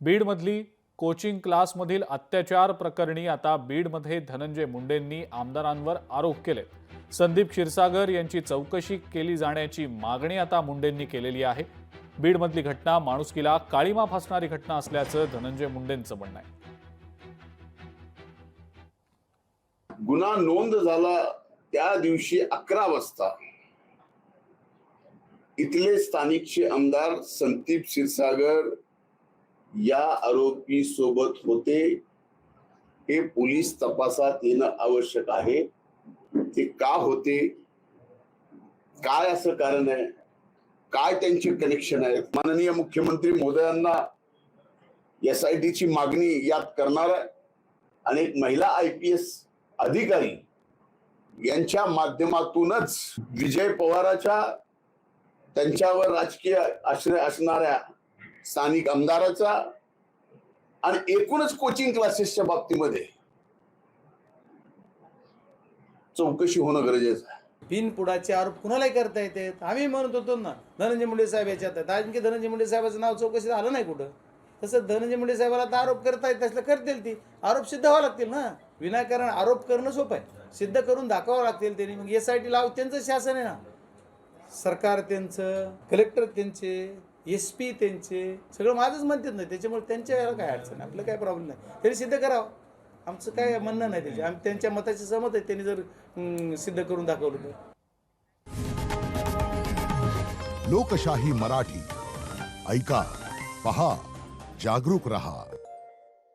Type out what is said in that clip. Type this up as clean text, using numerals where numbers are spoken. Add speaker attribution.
Speaker 1: बीडमधली coaching क्लासमधील अत्याचार प्रकरणी आता बीडमध्ये धनंजय मुंडेंनी आमदारांवर आरोप केले। संदीप क्षीरसागर यांची चौकशी केली जाण्याची मागणी आता मुंडेंनी केलेली आहे। बीडमधली घटना माणुसकीला काळीमा फासणारी घटना असल्याचं धनंजय मुंडेंचं म्हणणं आहे।
Speaker 2: गुन्हा नोंद झाला त्या दिवशी 11 वाजता इथले स्थानिकचे आमदार संदीप क्षीरसागर या आरोपी सोबत होते। हे पोलीस तपासात येणं आवश्यक आहे। ते का होते, काय असं कारण आहे, काय त्यांचे कनेक्शन आहे। माननीय मुख्यमंत्री महोदयांना SIT ची मागणी यात करणार आहे आणि एक महिला IPS अधिकारी यांच्या माध्यमातूनच विजय पवाराच्या त्यांच्यावर राजकीय आश्रय असणाऱ्या स्थानिक आमदाराचा आणि एकूणच कोचिंग क्लासेसच्या बाबतीमध्ये चौकशी होणं गरजेचं आहे।
Speaker 3: बिनपुडाचे आरोप कुणालाही करता येते। आम्ही म्हणत होतो ना धनंजय मुंडे साहेब याच्यात आहेत, आणखी धनंजय मुंडे साहेबाचं नाव चौकशीत आलं नाही कुठं। तसं धनंजय मुंडे साहेबाला आता आरोप करता येत असलं करतील, ती आरोप सिद्ध व्हावं लागतील ना। विनाकारण आरोप करणं सोपं आहे, सिद्ध करून दाखवावं लागतील त्यांनी। मग SIT लाव, त्यांचं शासन आहे ना, सरकार त्यांचं, कलेक्टर त्यांचे, SP त्यांचे, सगळं माझंच म्हणतात ना। त्याच्यामुळे त्यांच्या याला काय अडचण, आपलं काय प्रॉब्लेम नाही, त्यांनी सिद्ध करावं। आमचं काय म्हणणं नाही त्याचे, आम्ही त्यांच्या मताशी सहमत आहे। त्यांनी जर सिद्ध करून दाखवलं तर।
Speaker 4: लोकशाही मराठी ऐका, पहा, जागरूक रहा।